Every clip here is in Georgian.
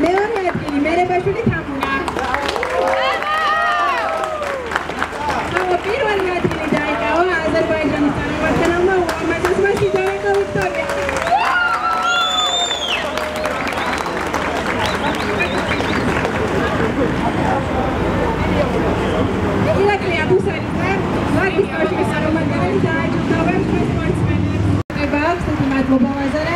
მეორე ადგილი ვალდებაშვილი თამუნა. პირველი ადგილი დაიკავა აზერბაიჯანის წარმომადგენელმა უამაზესმა სიჯავენკო ვიქტორია. ირაკლი აბუსალიძე ლაგის კავშირის წარმომადგენელი დააჯილდოვებს სპორტსმენებს. მადლობა, მადლობა ვაზარე.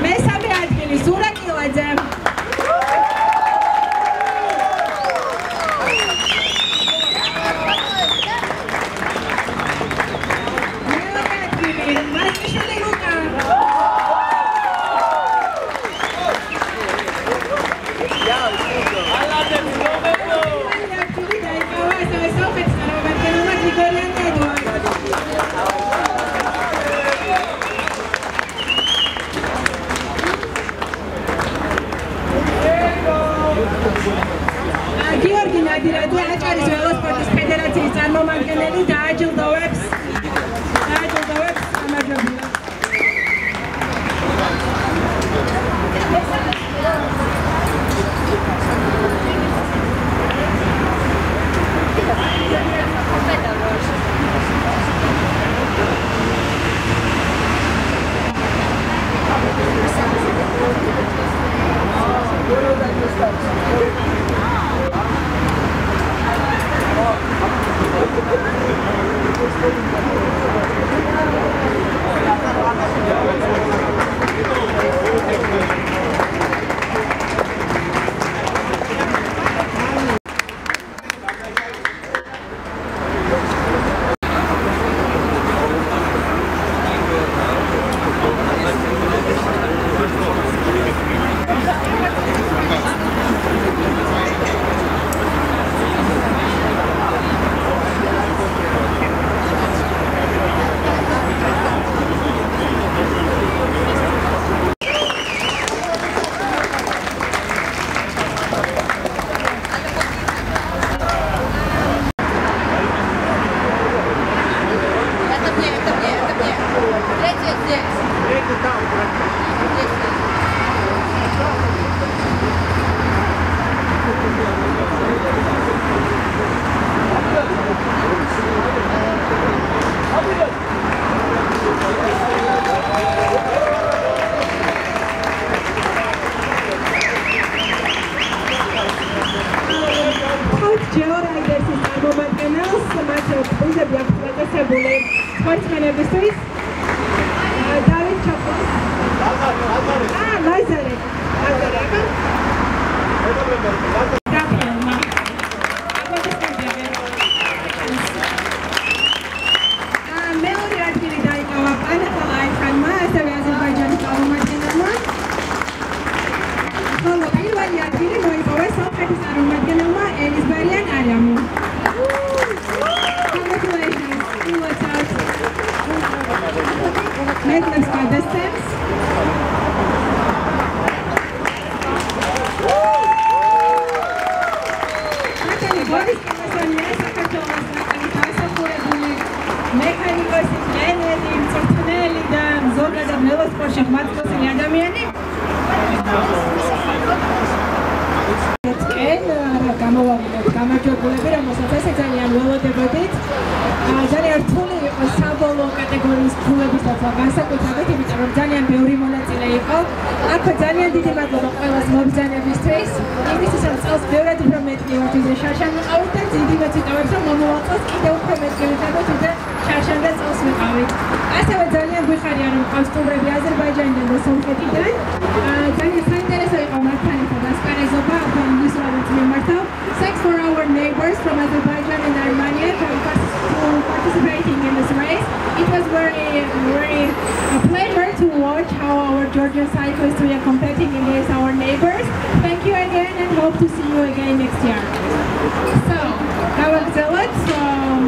მესამე ადგილი ზურა კილაძე. მეორე ადგილი მარკიშვილი ლუკა. გიორგი ნადირაძე აჭარის ველოსპორტის ფედერაციის წარმომადგენელი დააჯილდოვებს გამარჯვებულად. სპორტსმენებისთვის დავით ჩოპოს ლაზარე მეორე ადგილი დაიკავა პანახალ აიხანმა, ასევე აზერბაიჯანის წარმომადგენელმა. ხოლო პირველი ადგილი მოიპოვა სომხეთის წარმომადგენელმა ელიზბარიან არიამუ. Medals contestants. Natalie Boris Kemesonია საქართველოს ნაკრების დასახურებული მექანიკოსი, ტრენერი, მწვრთნელი და ზოგადად ველოსპორტში ხმათქოსილი ადამიანი. გამოვავალოთ გამარჯვებულები, რომელსაც ესე ძალიან ველოდებოდით. ძალიან რთული იყო საბოლოო კატეგორიის ფულებისაც განსაკუთრებით, იმიტომ რომ ძალიან ბევრი მონაწილე იყო. აქვე ძალიან დიდი მადლობა ყველას მობრძანებისთვის. იმისთვის რომ წელს ბევრად უფრო მეტი ვართ ვიდრე შარშან ვიყავით და დიდი მეციტავებს რომ მომავალ წელს კიდევ უფრო მეტი ვიყავით ვიდრე შარშან და წელს ვიყავით. ასევე ძალიან გვიხარია რომ ყავს სტუმრები აზერბაიჯანიდან და სომხეთიდან. ძალიან საინტერესო იყო მართლაც ასპარეზობა აქ ინგლისურად მიმართავ. Thanks for our neighbors from Azerbaijan and Armenia for participating in this race. It was very a pleasure to watch how our Georgian cyclists are competing against our neighbors. Thank you again and hope to see you again next year. So, გავაგზავნოთ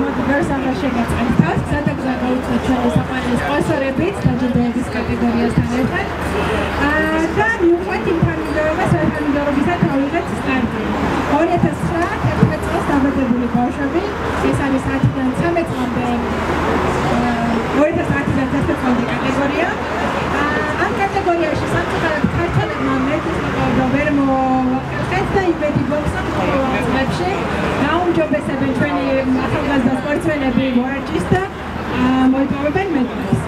მოდივერსალ შეგაწევთ. სადაგზავნოთ ჩვენი საყვარელი სპონსორებით, დაჯილდოებით წლის კატეგორიასთან ერთად. და მივყვეთ იმ თანმიმდევრობას, თანმიმდევრობისას ავიღეთ სტარტი. 2009 წელს დაბადებული ბავშვები, ეს არის 10-დან 13 წლამდე 2010-დან 11 წლამდე კატეგორია. ამ კატეგორიაში სამწუხაროდ ქართველებმა მეტყობა ვერ მოვაკეთეთ და იმედი გვაქვს ამ წლებში გაუმჯობესებენ ჩვენი ახალგაზრდა სპორტსმენები ვარჯიშს და მოიპოვებენ მედლებს.